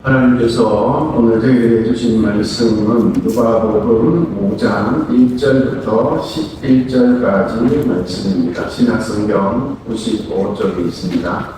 하나님께서 오늘 저희에게 주신 말씀은 누가복음 5장 1절부터 11절까지 말씀입니다. 신약성경 95쪽에 있습니다.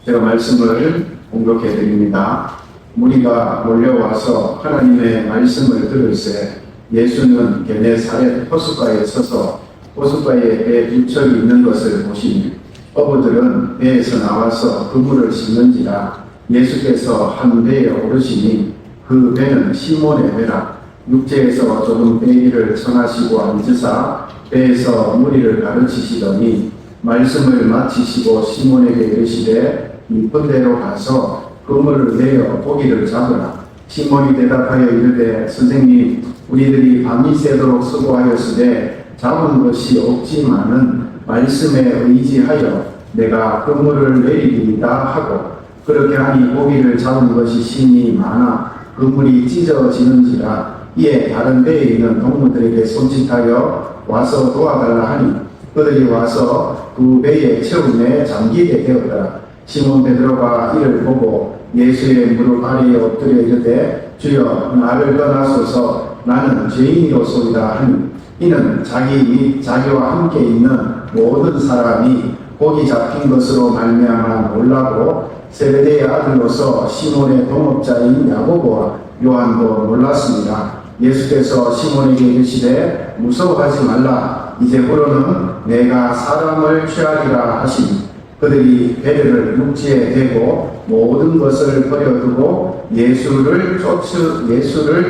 제가 말씀을 공독해 드립니다. 무리가 몰려와서 하나님의 말씀을 들을새 예수는 게네사렛 호숫가에 서서 호숫가에 배 두 척이 있는 것을 보시니 어부들은 배에서 나와서 그물을 씻는지라. 예수께서 한 배에 오르시니 그 배는 시몬의 배라. 육지에서 조금 배기를 청하시고 앉으사 배에서 무리를 가르치시더니 말씀을 마치시고 시몬에게 이르시되 이쁜 데로 가서 그물을 내어 고기를 잡으라. 시몬이 대답하여 이르되 선생님, 우리들이 밤이 새도록 수고하였으되 잡은 것이 없지만은 말씀에 의지하여 내가 그물을 내리리이다 하고, 그렇게 하니 고기를 잡은 것이 심히 많아 그물이 찢어지는지라. 이에 다른 배에 있는 동무들에게 손짓하여 와서 도와달라 하니 그들이 와서 그 배에 채우매 잠기게 되었더라. 시몬 베드로가 이를 보고 예수의 무릎 아래에 엎드려 이르되 주여, 나를 떠나소서, 나는 죄인이로소이다 하니 이는 자기 및 자기와 함께 있는 모든 사람이 고기 잡힌 것으로 말미암아 놀라고 세베대의 아들로서 시몬의 동업자인 야고보와 요한도 놀랐습니다. 예수께서 시몬에게 이르시되 무서워하지 말라. 이제부로는 내가 사람을 취하리라 하시니 그들이 배를 육지에 대고 모든 것을 버려두고 예수를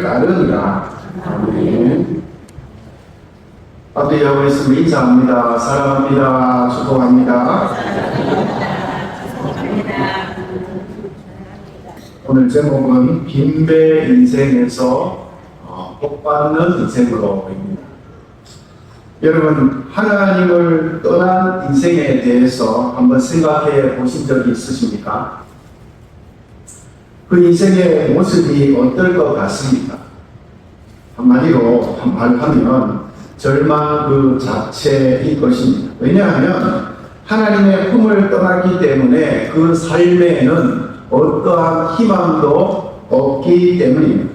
따르니라. 아멘. 앞뒤 하고 있으면 인사합니다. 사랑합니다. 축복합니다. 오늘 제목은 빈배 인생에서 복받는 인생으로입니다. 여러분, 하나님을 떠난 인생에 대해서 한번 생각해 보신 적이 있으십니까? 그 인생의 모습이 어떨 것 같습니까? 한마디로 말하면 절망 그 자체일 것입니다. 왜냐하면 하나님의 품을 떠났기 때문에 그 삶에는 어떠한 희망도 없기 때문입니다.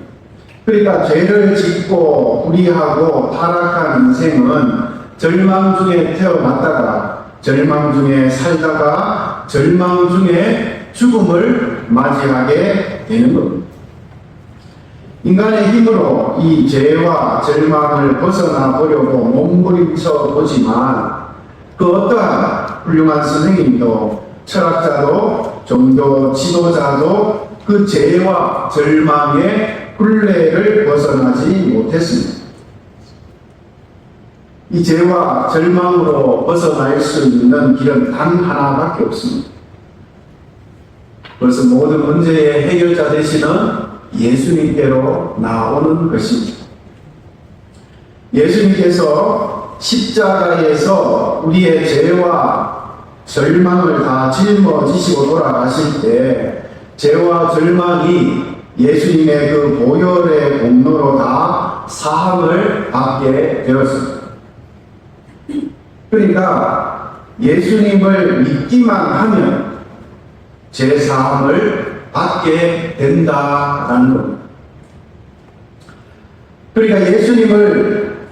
그러니까 죄를 짓고 불의하고 타락한 인생은 절망 중에 태어났다가 절망 중에 살다가 절망 중에 죽음을 맞이하게 되는 겁니다. 인간의 힘으로 이 죄와 절망을 벗어나 보려고 몸부림쳐 보지만 그 어떠한 훌륭한 선생님도 철학자도 종교 지도자도 그 죄와 절망의 굴레를 벗어나지 못했습니다. 이 죄와 절망으로 벗어날 수 있는 길은 단 하나밖에 없습니다. 그래서 모든 문제의 해결자 되시는 예수님께로 나오는 것입니다. 예수님께서 십자가에서 우리의 죄와 절망을 다 짊어지시고 돌아가실 때 죄와 절망이 예수님의 그 보혈의 공로로 다 사함을 받게 되었습니다. 그러니까 예수님을 믿기만 하면 죄 사함을 받게 된다라는 겁니다. 그러니까 예수님을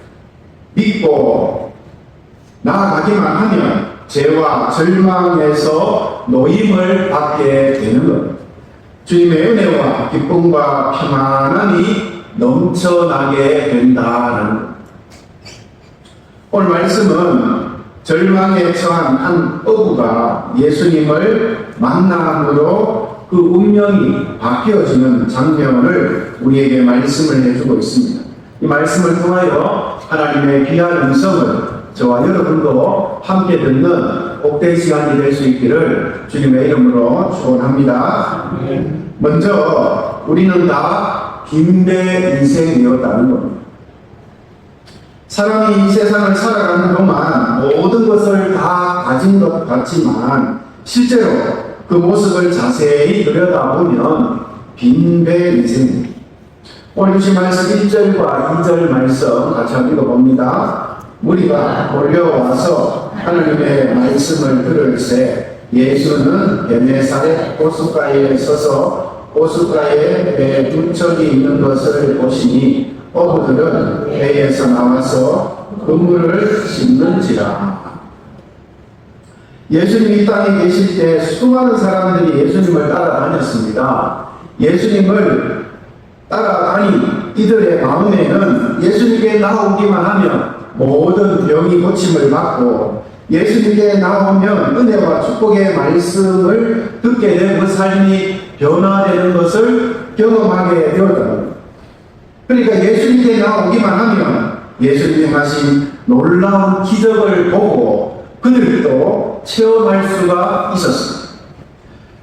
믿고 나아가기만 하면 죄와 절망에서 노임을 받게 되는 것. 주님의 은혜와 기쁨과 평안함이 넘쳐나게 된다는 것. 오늘 말씀은 절망에 처한 한 어부가 예수님을 만남으로 그 운명이 바뀌어지는 장면을 우리에게 말씀을 해주고 있습니다. 이 말씀을 통하여 하나님의 귀한 음성을 저와 여러분도 함께 듣는 복된 시간이 될 수 있기를 주님의 이름으로 축원합니다. 먼저 우리는 다 빈배 인생이었다는 겁니다. 사람이 이 세상을 살아가는 동안 모든 것을 다 가진 것 같지만 실제로 그 모습을 자세히 들여다보면 빈배 인생입니다. 오늘 주신 말씀 1절과 2절 말씀 같이 한번 읽어봅니다. 무리가 몰려와서 하나님의 말씀을 들을새 예수는 게네사렛 호숫가에 서서 호숫가에 배 두 척이 있는 것을 보시니 어부들은 배에서 나와서 그물을 씹는지라. 예수님이 이 땅에 계실 때 수많은 사람들이 예수님을 따라다녔습니다. 예수님을 따라다닌 이들의 마음에는 예수님께 나오기만 하면 모든 병이 고침을 받고 예수님께 나오면 은혜와 축복의 말씀을 듣게 되고 삶이 변화되는 것을 경험하게 되었다. 그러니까 예수님께 나오기만 하면 예수님이 하신 놀라운 기적을 보고 그들도 체험할 수가 있었습니다.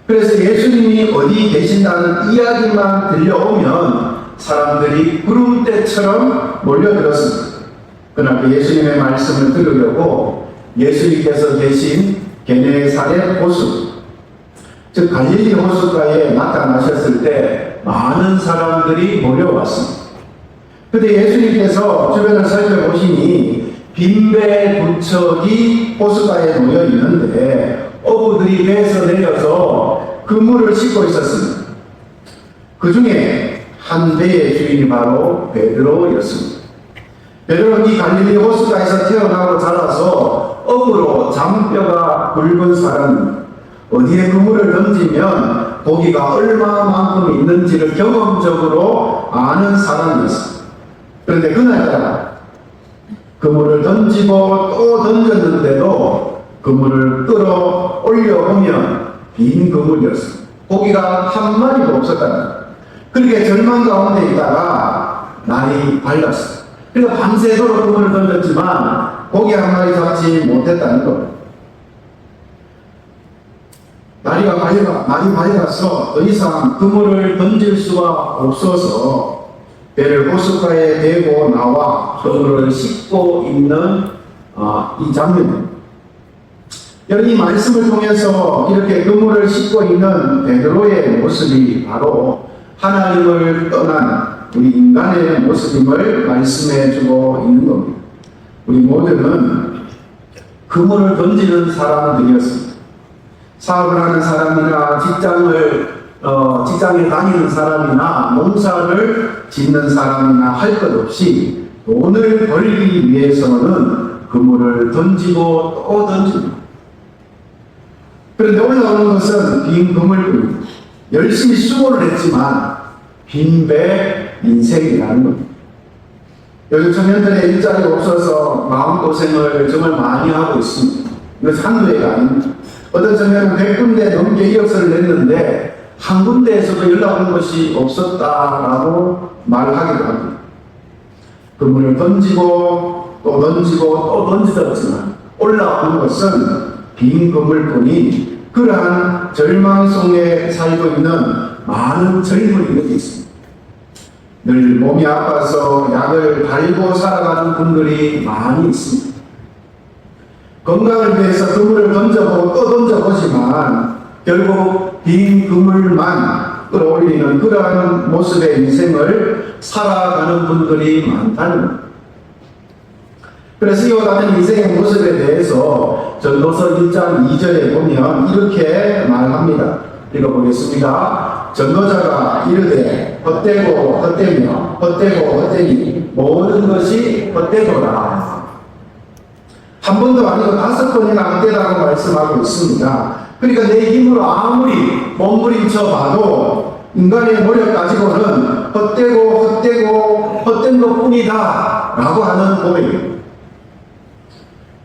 그래서 예수님이 어디 계신다는 이야기만 들려오면 사람들이 구름대처럼 몰려들었습니다. 그러나 그 예수님의 말씀을 들으려고 예수님께서 계신 게네사렛 호수, 즉 갈릴리 호숫가에 나타나셨을 때 많은 사람들이 몰려왔습니다. 그런데 예수님께서 주변을 살펴보시니 빈배 두 척이 호숫가에 놓여 있는데 어부들이 배에서 내려서 그물을 싣고 있었습니다. 그 중에 한 배의 주인이 바로 베드로였습니다. 베드로는 이 갈릴리 호숫가에서 태어나고 자라서 어부로 잔뼈가 굵은 사람입니다. 어디에 그물을 던지면 고기가 얼마만큼 있는지를 경험적으로 아는 사람이었습니다. 그런데 그날따라 그물을 던지고 또 던졌는데도 그물을 끌어 올려보면 빈 그물이었습니다. 고기가 한 마리도 없었답니다. 그렇게 절망 가운데 있다가 날이 밝았습니다. 그래서 밤새도록 그물을 던졌지만 고기 한 마리 잡지 못했다는 겁니다. 날이 밝아서 더 이상 그물을 던질 수가 없어서 배를 호숫가에 대고 나와 그물을 싣고 있는 이 장면입니다. 여러분, 이 말씀을 통해서 이렇게 그물을 싣고 있는 베드로의 모습이 바로 하나님을 떠난 우리 인간의 모습임을 말씀해 주고 있는 겁니다. 우리 모두는 그물을 던지는 사람들이었습니다. 사업을 하는 사람이나 직장에 다니는 사람이나 농사를 짓는 사람이나 할 것 없이 돈을 벌기 위해서는 그물을 던지고 또 던집니다. 그런데 올라오는 것은 빈 그물뿐입니다. 열심히 수고를 했지만 빈배 인생이라는 겁니다. 요즘 청년들의 일자리가 없어서 마음고생을 정말 많이 하고 있습니다. 이것은 한두 해가 아닙니다. 어떤 청년은 100군데 넘게 이력서를 냈는데 한 군데에서도 연락 온 것이 없었다라고 말하기도 합니다. 그물을 던지고 또 던지고 또 던지었지만 올라오는 것은 빈 그물뿐인 그러한 절망 속에 살고 있는 많은 젊은이들이 있습니다. 늘 몸이 아파서 약을 달고 살아가는 분들이 많이 있습니다. 건강을 위해서 그물을 던져보고 또 던져보지만 결국 빈 그물만 끌어올리는 그러한 모습의 인생을 살아가는 분들이 많다는 겁니다. 그래서 이와 같은 인생의 모습에 대해서 전도서 1장 2절에 보면 이렇게 말합니다. 읽어보겠습니다. 전도자가 이르되 헛되고 헛되며 헛되고 헛되니 모든 것이 헛되도다. 한 번도 아니고 5번이나 헛되다고 말씀하고 있습니다. 그러니까 내 힘으로 아무리 몸부림쳐 봐도 인간의 노력 가지고는 헛되고 헛된 것뿐이다 라고 하는 고백입니다.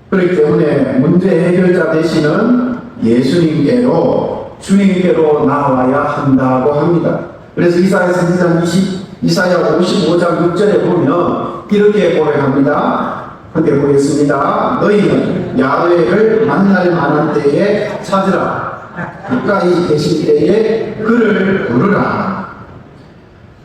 그렇기 때문에 문제 해결자 되시는 예수님께로 주님께로 나와야 한다고 합니다. 그래서 이사야 55장 6절에 보면 이렇게 고백합니다. 함께 보겠습니다. 너희는 야훼를 만날 만한 때에 찾으라. 가까이 계실 때에 그를 부르라.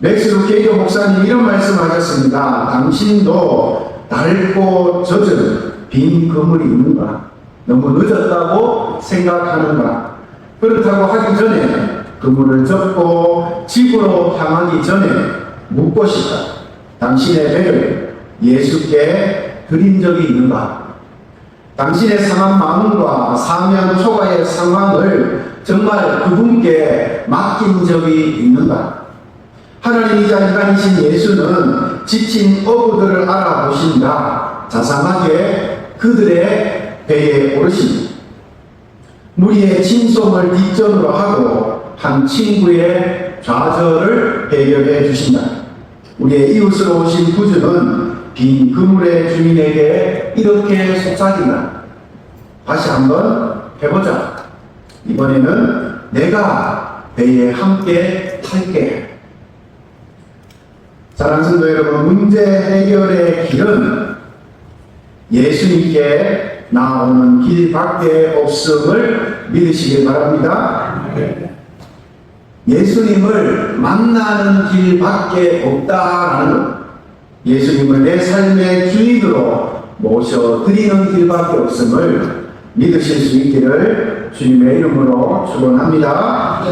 맥스 루케이더 목사님 이런 말씀하셨습니다. 당신도 닳고 젖은 빈 그물이 있는가? 너무 늦었다고 생각하는가? 그렇다고 하기 전에 그물을 접고 집으로 향하기 전에 묻고 싶다. 당신의 배를 예수께 드린 적이 있는가? 당신의 상한 마음과 사면 초과의 상황을 정말 그분께 맡긴 적이 있는가? 하나님이자 인간이신 예수는 지친 어부들을 알아보신다. 자상하게 그들의 배에 오르십니다. 무리의 진송을 뒷전으로 하고 한 친구의 좌절을 해결해 주신다. 우리의 이웃으로 오신 구주는 빈 그물의 주인에게 이렇게 속삭인다. 다시 한번 해보자. 이번에는 내가 배에 함께 탈게. 사랑하는 성도 여러분, 문제 해결의 길은 예수님께 나오는 길밖에 없음을 믿으시길 바랍니다. 예수님을 만나는 길밖에 없다라는 것, 예수님을 내 삶의 주인으로 모셔드리는 길밖에 없음을 믿으실 수 있기를 주님의 이름으로 축원합니다.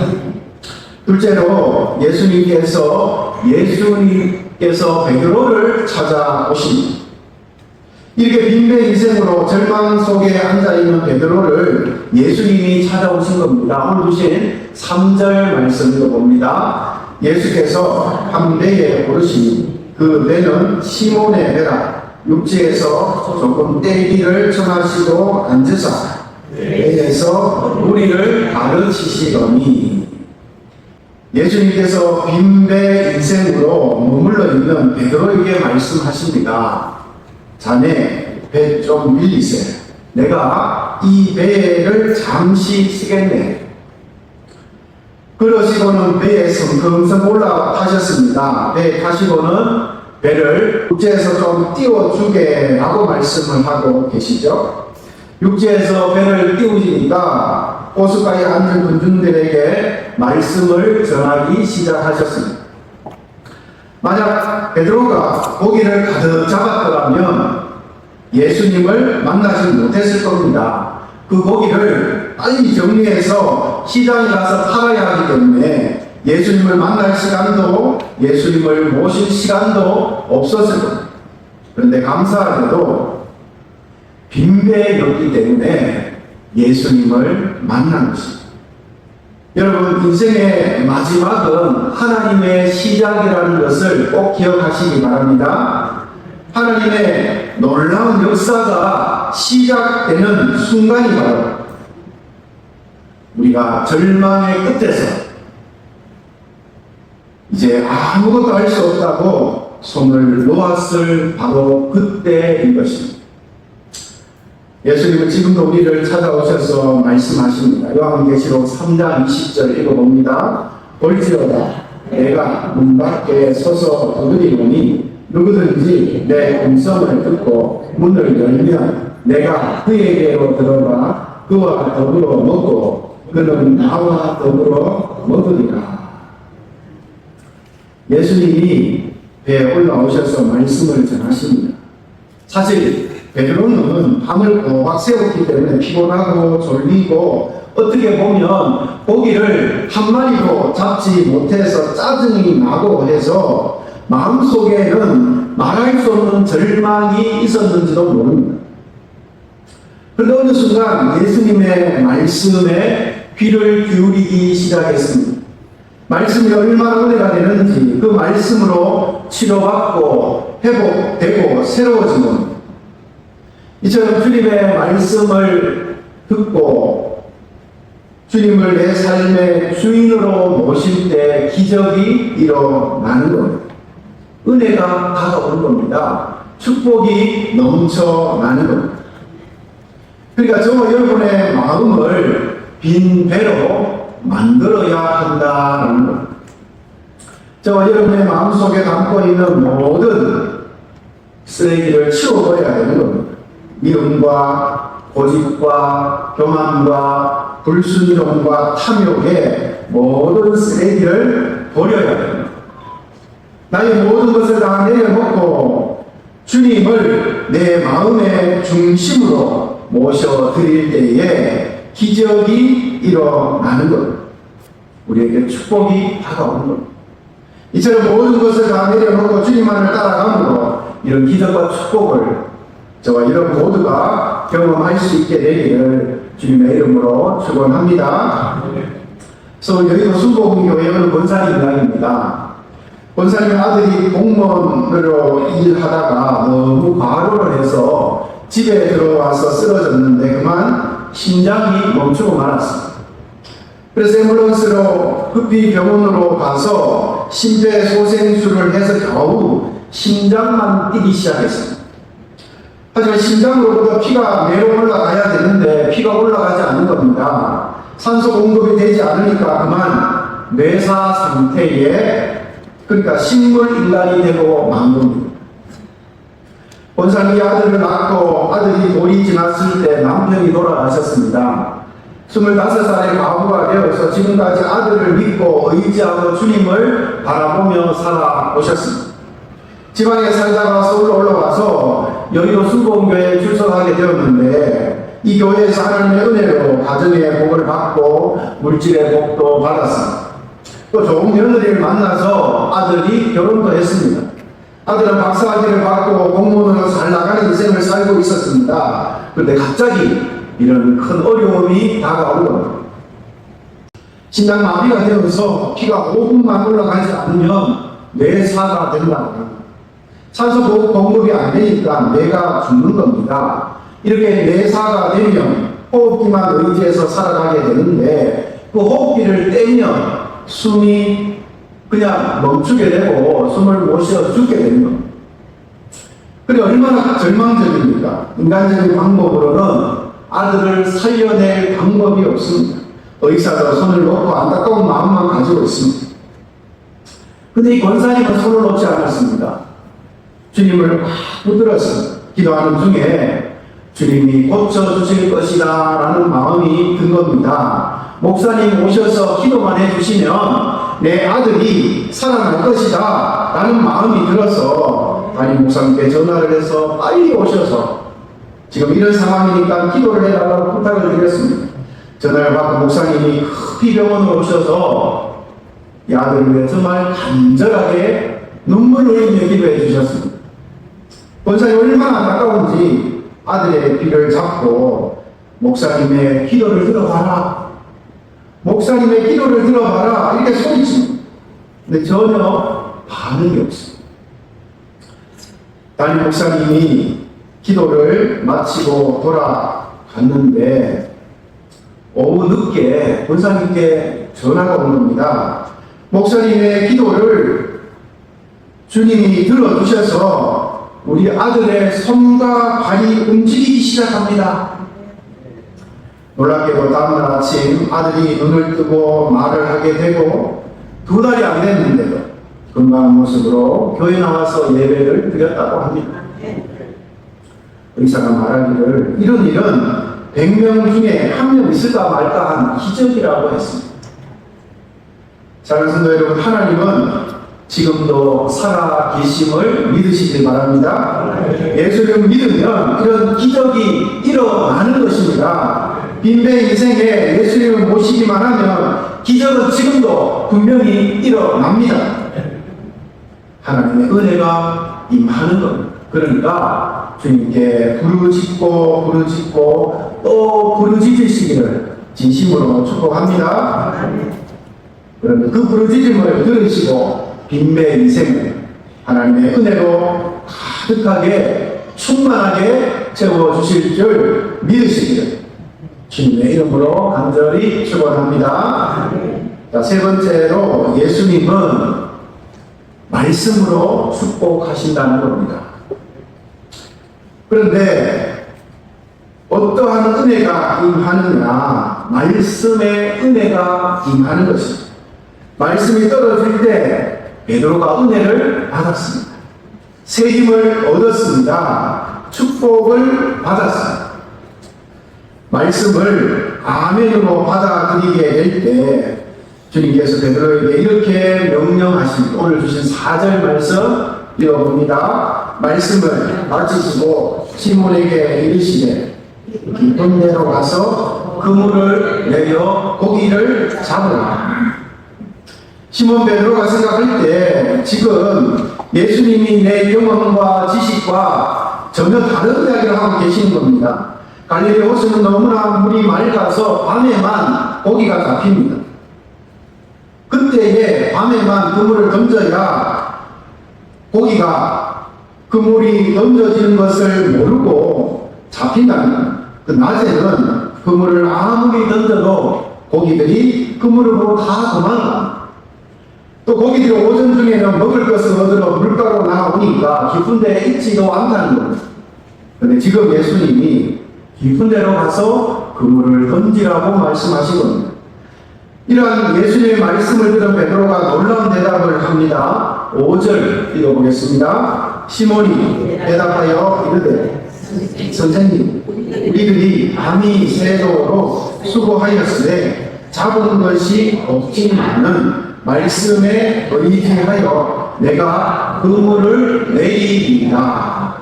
둘째로 예수님께서 베드로를 찾아오십니다. 이렇게 빈배 인생으로 절망 속에 앉아있는 베드로를 예수님이 찾아오신 겁니다. 오늘 주신 3절 말씀 읽어봅니다. 예수께서 한 배에 오르시니 그 배는 시몬의 배라. 육지에서 조금 떼기를 청하시고 앉으사 배에서 우리를 가르치시더니, 예수님께서 빈배 인생으로 머물러 있는 베드로에게 말씀하십니다. 자네 배 좀 밀리세. 내가 이 배를 잠시 쓰겠네. 그러시고는 배에 성큼성 올라타셨습니다. 배에 타시고는 배를 육지에서 좀 띄워주게 라고 말씀을 하고 계시죠. 육지에서 배를 띄우시니까 호숫가에 앉은 군중들에게 말씀을 전하기 시작하셨습니다. 만약 베드로가 고기를 가득 잡았더라면 예수님을 만나지 못했을 겁니다. 그 고기를 빨리 정리해서 시장에 가서 팔아야 하기 때문에 예수님을 만날 시간도, 예수님을 모실 시간도 없었을 겁니다. 그런데 감사하게도 빈배였기 때문에 예수님을 만난 것입니다. 여러분, 인생의 마지막은 하나님의 시작이라는 것을 꼭 기억하시기 바랍니다. 하나님의 놀라운 역사가 시작되는 순간이 바로 우리가 절망의 끝에서 이제 아무것도 할 수 없다고 손을 놓았을 바로 그때인 것입니다. 예수님은 지금도 우리를 찾아오셔서 말씀하십니다. 요한계시록 3장 20절 읽어봅니다. 볼지어다 내가 문 밖에 서서 두드리노니 누구든지 내 음성을 듣고 문을 열면 내가 그에게로 들어가 그와 더불어 먹고 그는 나와 더불어 먹으리라. 예수님이 배에 올라오셔서 말씀을 전하십니다. 사실 베드로는 밤을 꼬박 새웠기 때문에 피곤하고 졸리고 어떻게 보면 고기를 한 마리도 잡지 못해서 짜증이 나고 해서 마음속에는 말할 수 없는 절망이 있었는지도 모릅니다. 그런데 어느 순간 예수님의 말씀에 귀를 기울이기 시작했습니다. 말씀이 얼마나 은혜가 되는지 그 말씀으로 치료받고 회복되고 새로워진 겁니다. 이처럼 주님의 말씀을 듣고 주님을 내 삶의 주인으로 모실 때 기적이 일어나는 겁니다. 은혜가 다가오는 겁니다. 축복이 넘쳐나는 겁니다. 그러니까 저와 여러분의 마음을 빈 배로 만들어야 한다는 겁니다. 저와 여러분의 마음속에 담고 있는 모든 쓰레기를 치워버려야 되는 겁니다. 미움과 고집과 교만과 불순종과 탐욕의 모든 쓰레기를 버려야 됩니다. 나의 모든 것을 다 내려놓고 주님을 내 마음의 중심으로 모셔드릴 때에 기적이 일어나는 것, 우리에게 축복이 다가오는 것. 이처럼 모든 것을 다 내려놓고 주님만을 따라감으로 이런 기적과 축복을 저와 여러분 모두가 경험할 수 있게 되기를 주님의 이름으로 축원합니다. 서울 여의도 순복음교회 오늘 권사님 이야기입니다. 권사님 아들이 공무원으로 일하다가 너무 과로를 해서 집에 들어와서 쓰러졌는데 그만 심장이 멈추고 말았습니다. 그래서 앰뷸런스로 급히 병원으로 가서 심폐소생술을 해서 겨우 심장만 뛰기 시작했습니다. 하지만 심장으로부터 피가 뇌로 올라가야 되는데 피가 올라가지 않는 겁니다. 산소 공급이 되지 않으니까 그만 뇌사 상태에, 그러니까 식물인간이 되고 만 겁니다. 권사님이 아들을 낳고 아들이 돌이 지났을 때 남편이 돌아가셨습니다. 25살의 과부가 되어서 지금까지 아들을 믿고 의지하고 주님을 바라보며 살아오셨습니다. 지방에 살다가 서울로 올라와서 여의도 순복음교회에 출석하게 되었는데 이 교회에서 하나님의 은혜로 가정의 복을 받고 물질의 복도 받았습니다. 또 좋은 며느리를 만나서 아들이 결혼도 했습니다. 아들은 박사학위를 받고 공무원으로 잘 나가는 인생을 살고 있었습니다. 그런데 갑자기 이런 큰 어려움이 다가오는 겁니다. 심장 마비가 되어서 피가 5분만 올라가지 않으면 뇌사가 된다고 합니다. 산소 공급이 안 되니까 뇌가 죽는 겁니다. 이렇게 뇌사가 되면 호흡기만 의지해서 살아가게 되는데 그 호흡기를 떼면 숨이 그냥 멈추게 되고 숨을 못 쉬어 죽게 되는 겁니다. 그래 얼마나 절망적입니까? 인간적인 방법으로는 아들을 살려낼 방법이 없습니다. 의사도 손을 놓고 안타까운 마음만 가지고 있습니다. 근데 이 권사님은 손을 놓지 않았습니다. 주님을 막 붙들었습니다. 기도하는 중에 주님이 고쳐주실 것이다 라는 마음이 든 겁니다. 목사님 오셔서 기도만 해주시면 내 아들이 살아날 것이다 라는 마음이 들어서 담임 목사님께 전화를 해서 빨리 오셔서 지금 이런 상황이니까 기도를 해달라고 부탁을 드렸습니다. 전화를 받고 목사님이 급히 병원으로 오셔서 이 아들을 위해 정말 간절하게 눈물을 흘리며 기도해 주셨습니다. 권사님 얼마나 안타까운지 아들의 귀를 잡고 목사님의 기도를 들어봐라. 목사님의 기도를 들어봐라. 이렇게 소리칩니다. 근데 전혀 반응이 없습니다. 담임 목사님이 기도를 마치고 돌아갔는데 오후 늦게 권사님께 전화가 온 겁니다. 목사님의 기도를 주님이 들어주셔서 우리 아들의 손과 발이 움직이기 시작합니다. 놀랍게도 다음날 아침 아들이 눈을 뜨고 말을 하게 되고 2달이 안 됐는데도 건강한 모습으로 교회 나와서 예배를 드렸다고 합니다. 의사가 말하기를 이런 일은 100명 중에 1명 있을까 말까 한 기적이라고 했습니다. 사랑하는 성도 여러분, 하나님은 지금도 살아 계심을 믿으시길 바랍니다. 예수를 믿으면 이런 기적이 일어나는 것입니다. 빈배 인생에 예수님을 모시기만 하면 기적은 지금도 분명히 일어납니다. 하나님의 은혜가 임하는 겁니다. 그러니까 주님께 부르짖고 또 부르짖으시기를 진심으로 축복합니다. 그런데 그 부르짖음을 들으시고 빈배 인생을 하나님의 은혜로 가득하게 충만하게 채워주실 줄 믿으시기를 주님의 이름으로 간절히 축원합니다. 자, 세 번째로 예수님은 말씀으로 축복하신다는 겁니다. 그런데 어떠한 은혜가 임하느냐? 말씀의 은혜가 임하는 것입니다. 말씀이 떨어질 때 베드로가 은혜를 받았습니다. 새 힘을 얻었습니다. 축복을 받았습니다. 말씀을 아멘으로 받아들이게 될 때 주님께서 베드로에게 이렇게 명령하십니다. 오늘 주신 4절 말씀 읽어봅니다. 말씀을 마치시고 시몬에게 이르시되 깊은 데로 가서 그물을 내려 고기를 잡으라. 시몬 베드로가 생각할 때 지금 예수님이 내 경험과 지식과 전혀 다른 이야기를 하고 계시는 겁니다. 갈릴리 호수는 너무나 물이 맑아서 밤에만 고기가 잡힙니다. 그때에 밤에만 그물을 던져야 고기가 그물이 던져지는 것을 모르고 잡힌다면, 그 낮에는 그물을 아무리 던져도 고기들이 그물을 보고 다 도망갑니다. 또 고기들이 오전 중에는 먹을 것을 얻으러 물가로 나오니까 깊은 데에 있지도 않다는 겁니다. 그런데 지금 예수님이 깊은 데로 가서 그물을 던지라고 말씀하신 겁니다. 이러한 예수님의 말씀을 들은 베드로가 놀라운 대답을 합니다. 5절 읽어보겠습니다. 시몬이 대답하여 이르되 선생님, 우리들이 밤이 새도록 수고하였으되 잡은 것이 없지만은 말씀에 의지하여 내가 그물을 내리리라.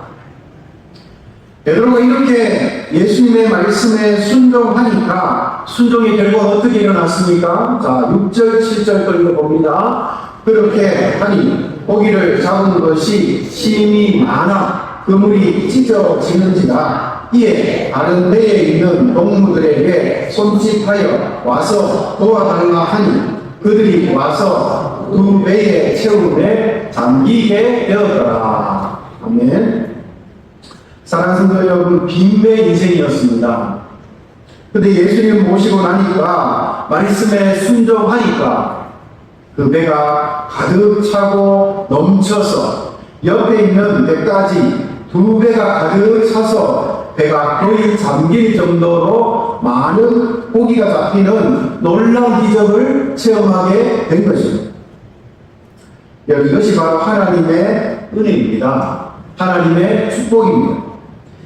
베드로가 이렇게 예수님의 말씀에 순종하니까 순종의 결과가 어떻게 일어났습니까? 자, 6절, 7절 읽어봅니다. 그렇게 하니 고기를 잡은 것이 심히 많아 그물이 찢어지는지라. 이에 다른 배에 있는 동무들에게 손짓하여 와서 도와달라 하니 그들이 와서 두 배에 채우매 잠기게 되었더라. 아멘. 사랑하는 성도 여러분, 빈배 인생이었습니다. 근데 예수님 모시고 나니까, 말씀에 순종하니까 그 배가 가득 차고 넘쳐서 옆에 있는 배까지 두 배가 가득 차서 배가 거의 잠길 정도로 많은 고기가 잡히는 놀라운 기적을 체험하게 된 것입니다. 여러분, 이것이 바로 하나님의 은혜입니다. 하나님의 축복입니다.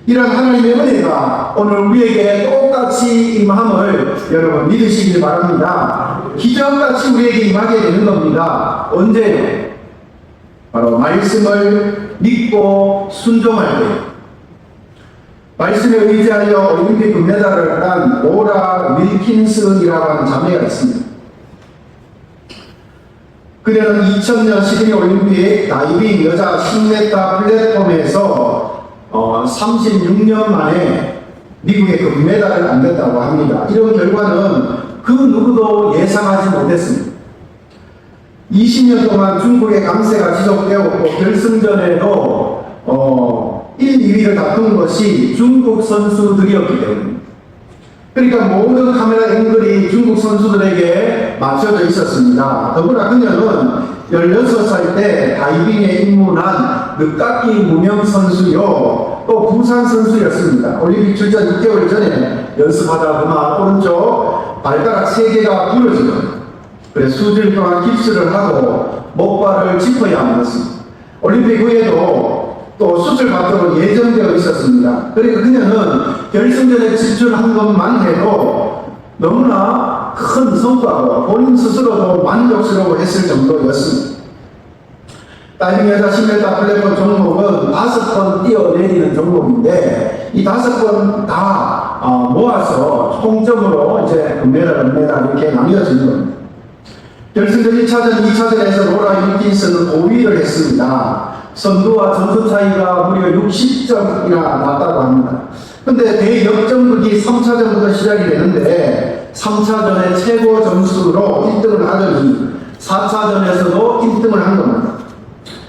이런 하나님의 은혜가 오늘 우리에게 똑같이 임함을 여러분 믿으시길 바랍니다. 기적같이 우리에게 임하게 되는 겁니다. 언제요? 바로 말씀을 믿고 순종할 때. 말씀에 의지하여 올림픽 금메달을 딴 로라 윌킨슨이라고 하는 자매가 있습니다. 그녀는 2000년 시드니 올림픽 다이빙 여자 10m 플랫폼에서 36년 만에 미국의 금메달을 안겼다고 합니다. 이런 결과는 그 누구도 예상하지 못했습니다. 20년 동안 중국의 강세가 지속되었고 결승전에도 1, 2위를 다툰 것이 중국 선수들이었기 때문입니다. 그러니까 모든 카메라 앵글이 중국 선수들에게 맞춰져 있었습니다. 더구나 그녀는 16살 때 다이빙에 입문한 늦깎이 무명 선수요, 또 부상 선수였습니다. 올림픽 출전 6개월 전에 연습하다 그만 오른쪽 발가락 3개가 부러지고, 그래서 수질 동안 깁스를 하고 목발을 짚어야 하였습니다. 올림픽 후에도 또 수술 받도록 예정되어 있었습니다. 그러니까 그녀는 결승전에 진출한 것만 해도 너무나 큰 성과고 본인 스스로도 만족스러워했을 정도였습니다. 다이빙 여자 10m 플랫폼 종목은 5번 뛰어내리는 종목인데 이 5번 다 모아서 총점으로 이제 금메달, 은메달 이렇게 나뉘어지는 겁니다. 결승전 1차전, 2차전에서 로라 윌킨슨은 5위를 했습니다. 선두와 점수 차이가 무려 60점이나 났다고 합니다. 근데 대역전극이 3차전부터 시작이 되는데 3차전에 최고 점수로 1등을 하더니 4차전에서도 1등을 한 겁니다.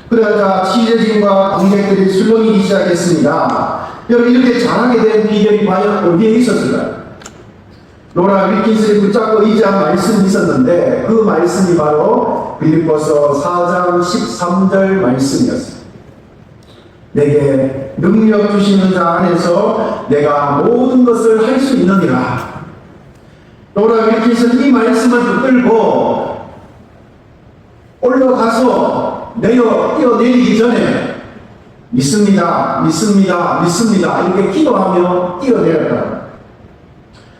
그러자 취재진과 관객들이 술렁이기 시작했습니다. 여러분, 이렇게 잘하게 된 비결이 과연 어디에 있었을까요? 로라 윌킨슨이 붙잡고 의지한 말씀이 있었는데 그 말씀이 바로 빌립보서 4장 13절 말씀이었습니다. 내게 능력 주시는 자 안에서 내가 모든 것을 할 수 있느니라. 로라 윌킨슨 이 말씀을 붙들고 올라가서 뛰어내리기 전에 믿습니다, 믿습니다, 믿습니다 이렇게 기도하며 뛰어내렸다.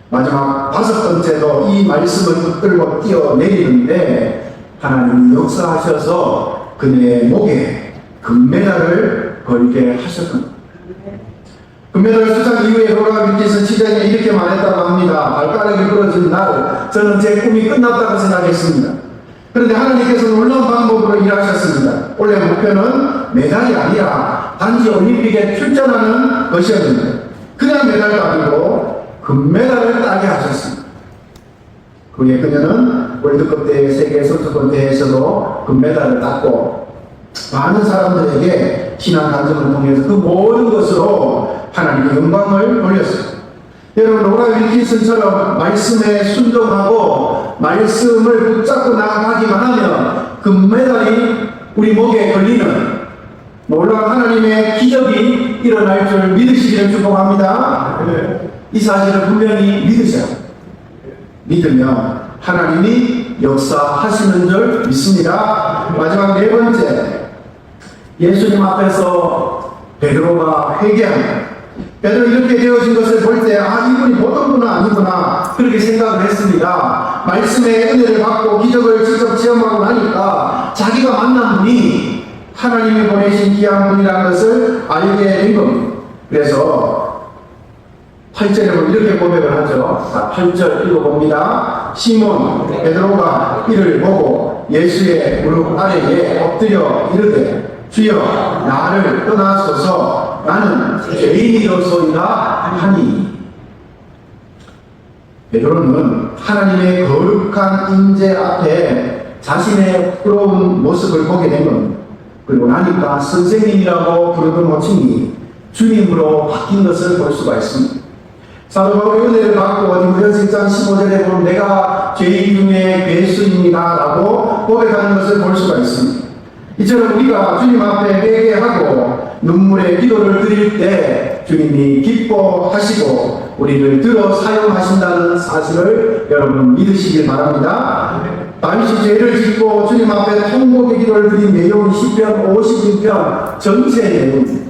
마지막 5번째도 이 말씀을 붙들고 뛰어내리는데 하나님이 역사하셔서 그녀의 목에 금메달을 걸게 하셨습니다. 금메달 수상 이후에 로라 윌킨슨 취재진에 이렇게 말했다고 합니다. 발가락이 부러진 날 저는 제 꿈이 끝났다고 생각했습니다. 그런데 하나님께서 놀라운 방법으로 일하셨습니다. 원래 목표는 메달이 아니라 단지 올림픽에 출전하는 것이었습니다. 그냥 메달도 아니고 금메달을 따게 하셨습니다. 그에 그녀는 월드컵 대회, 세계 선수권 대회에서도 금메달을 땄고 많은 사람들에게 신앙 간증을 통해서 그 모든 것으로 하나님의 영광을 돌렸습니다. 여러분, 로라 윌킨슨처럼 말씀에 순종하고 말씀을 붙잡고 나아가기만 하면 금메달이 우리 목에 걸리는 놀라운 하나님의 기적이 일어날 줄 믿으시기를 축복합니다. 이 사실을 분명히 믿으세요. 믿으면 하나님이 역사하시는 줄 믿습니다. 마지막 네 번째, 예수님 앞에서 베드로가 회개합니다. 베드로 이렇게 되어진 것을 볼 때 이분이 보통 분은 아니구나 그렇게 생각을 했습니다. 말씀의 은혜를 받고 기적을 직접 체험하고 나니까 자기가 만난 분이 하나님이 보내신 귀한 분이라는 것을 알게 된 겁니다. 그래서 8절에 보면 이렇게 고백을 하죠. 자, 8절 읽어봅니다. 시몬 베드로가 이를 보고 예수의 무릎 아래에 엎드려 이르되 주여 나를 떠나소서 나는 죄인이로소이다 하니. 베드로는 하나님의 거룩한 임재 앞에 자신의 부러운 모습을 보게 된 겁니다. 그리고 나니까 선생님이라고 부르던 호칭이 주님으로 바뀐 것을 볼 수가 있습니다. 사도 바울이 은혜를 받고 디모데전서 1장 15절에 보면 내가 죄인 중에 괴수입니다 라고 고백하는 것을 볼 수가 있습니다. 이처럼 우리가 주님 앞에 회개하고 눈물의 기도를 드릴 때 주님이 기뻐하시고 우리를 들어 사용하신다는 사실을 여러분 믿으시길 바랍니다. 다윗이 죄를 짓고 주님 앞에 통곡의 기도를 드린 내용이 시편 51편 전체 내용입니다.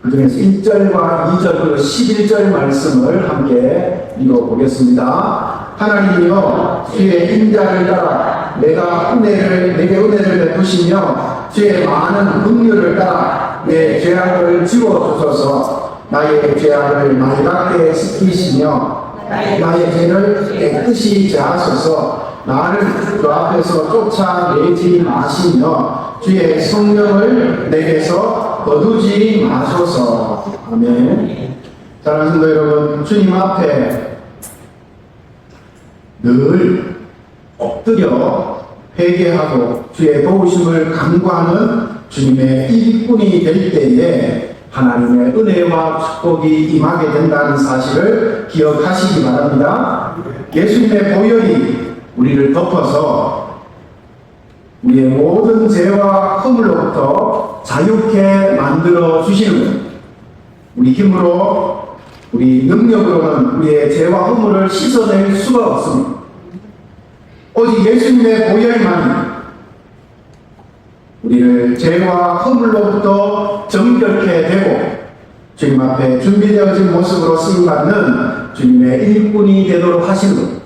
그 중에서 1절과 2절 그리고 11절 말씀을 함께 읽어보겠습니다. 하나님이여 주의 인자를 따라 내게 은혜를 베푸시며 주의 많은 긍휼을 따라 내 죄악을 지워주소서. 나의 죄악을 맑게 씻기시며 나의 죄를 깨끗이 제하소서. 나를 그 앞에서 쫓아내지 마시며 주의 성령을 내게서 거두지 마소서. 아멘. 사랑하는 성도 여러분, 주님 앞에 늘 엎드려 회개하고 주의 도우심을 간구하는 주님의 일꾼이 될 때에 하나님의 은혜와 축복이 임하게 된다는 사실을 기억하시기 바랍니다. 예수님의 보혈이 우리를 덮어서 우리의 모든 죄와 허물로부터 자유케 만들어 주시는 것. 우리 힘으로, 우리 능력으로는 우리의 죄와 허물을 씻어낼 수가 없습니다. 오직 예수님의 보혈만이 우리를 죄와 허물로부터 정결케 되고 주님 앞에 준비되어진 모습으로 쓰임받는 주님의 일꾼이 되도록 하시는 것.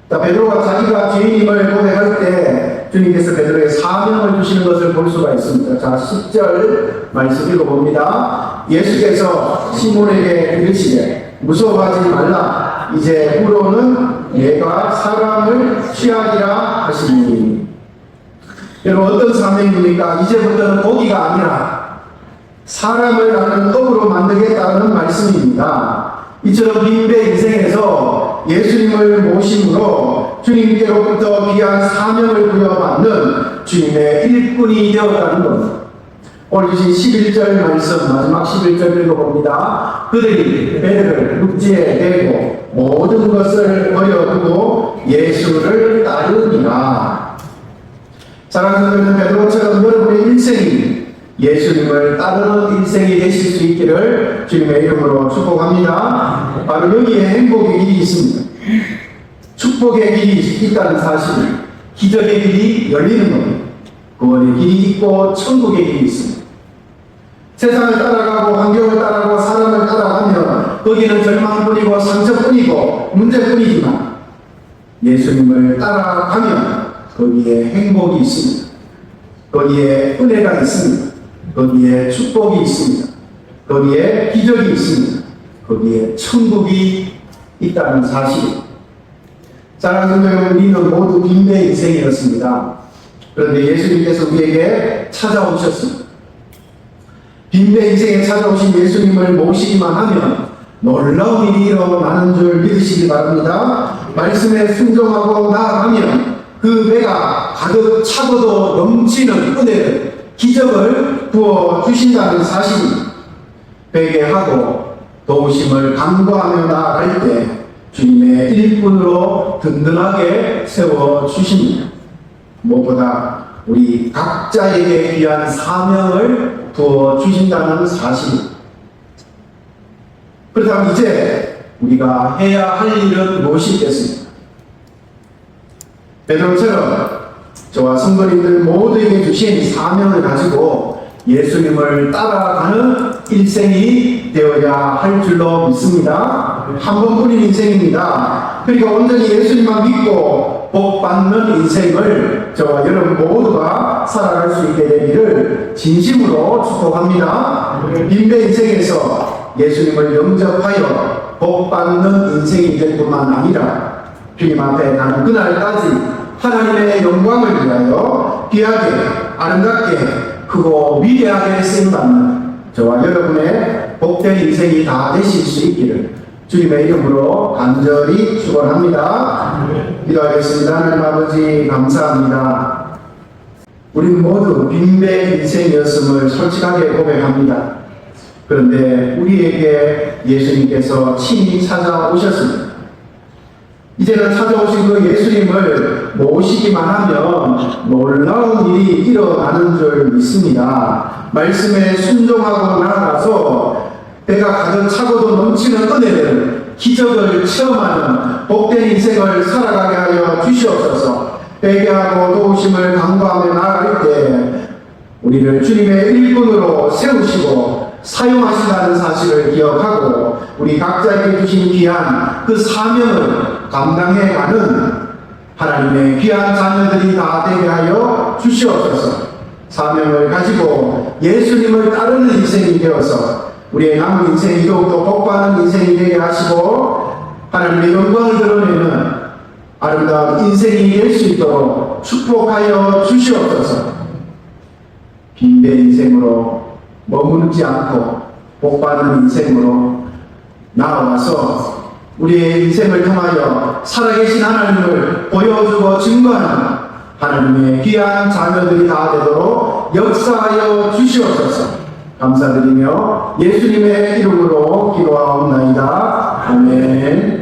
자, 베드로가 자기가 죄인임을 고백할 때 주님께서 베드로에게 사명을 주시는 것을 볼 수가 있습니다. 자, 10절 말씀 읽어봅니다. 예수께서 시몬에게 이르시되 무서워하지 말라. 이제 후로는 내가 사람을 취하리라 하시니. 여러분, 어떤 사명입니까? 이제부터는 고기가 아니라 사람을 나는 떡으로 만들겠다는 말씀입니다. 이처럼 빈배 인생에서 예수님을 모심으로 주님께로부터 귀한 사명을 부여받는 주님의 일꾼이 되었다는 겁니다. 오늘 주신 11절 말씀, 마지막 11절 읽어봅니다. 그들이 배를 육지에 대고 모든 것을 버려두고 예수를 따르니라. 사랑하는 베드로처럼 여러분의 인생이 예수님을 따르는 인생이 되실 수 있기를 주님의 이름으로 축복합니다. 바로 여기에 행복의 길이 있습니다. 축복의 길이 있다는 사실, 기적의 길이 열리는 겁니다. 구원의 길이 있고 천국의 길이 있습니다. 세상을 따라가고 환경을 따라가고 사람을 따라가면 거기는 절망뿐이고 상처뿐이고 문제뿐이지만 예수님을 따라가면 거기에 행복이 있습니다. 거기에 은혜가 있습니다. 거기에 축복이 있습니다. 거기에 기적이 있습니다. 거기에 천국이 있다는 사실. 사랑하는 여러분, 우리는 모두 빈배 인생이었습니다. 그런데 예수님께서 우리에게 찾아오셨습니다. 빈대 인생에 찾아오신 예수님을 모시기만 하면 놀라운 일이 일어나는 줄 믿으시기 바랍니다. 말씀에 순종하고 나아가면 그 배가 가득 차고도 넘치는 은혜를, 기적을 부어주신다는 사실이 회개하고 도우심을 간구하며 나아갈 때 주님의 일꾼으로 든든하게 세워주십니다. 무엇보다 우리 각자에게 귀한 사명을 부어주신다는 사실. 그렇다면 이제 우리가 해야 할 일은 무엇이 있겠습니까? 베드로처럼 저와 성도님들 모두에게 주신 사명을 가지고 예수님을 따라가는 일생이 되어야 할 줄로 믿습니다. 한 번뿐인 인생입니다. 그러니까 온전히 예수님만 믿고 복 받는 인생을 저와 여러분 모두가 살아갈 수 있게 되기를 진심으로 축복합니다. 빈배 인생에서 예수님을 영접하여 복 받는 인생이 될 뿐만 아니라 주님 앞에 나는 그날까지 하나님의 영광을 위하여 귀하게, 아름답게, 크고 위대하게 쓰임받는 저와 여러분의 복된 인생이 다 되실 수 있기를 주님의 이름으로 간절히 축원합니다. 기도하겠습니다. 하나님 아버지 감사합니다. 우리는 모두 빈배 인생이었음을 솔직하게 고백합니다. 그런데 우리에게 예수님께서 친히 찾아오셨습니다. 이제는 찾아오신 그 예수님을 모시기만 하면 놀라운 일이 일어나는 줄 믿습니다. 말씀에 순종하고 나아가서 배가 가득 차고도 넘치는 은혜를, 기적을 체험하는 복된 인생을 살아가게 하여 주시옵소서. 회개하고 도우심을 간구하며 나아갈 때 우리를 주님의 일꾼으로 세우시고 사용하신다는 사실을 기억하고 우리 각자에게 주신 귀한 그 사명을 감당해가는 하나님의 귀한 자녀들이 다 되게 하여 주시옵소서. 사명을 가지고 예수님을 따르는 인생이 되어서 우리의 남은 인생이 더욱더 복받는 인생이 되게 하시고 하나님의 영광을 드러내는 아름다운 인생이 될 수 있도록 축복하여 주시옵소서. 빈대 인생으로 머무르지 않고 복받는 인생으로 나아와서 우리의 인생을 통하여 살아계신 하나님을 보여주고 증거하는 하나님의 귀한 자녀들이 다 되도록 역사하여 주시옵소서. 감사드리며 예수님의 이름으로 기도하옵나이다. 아멘.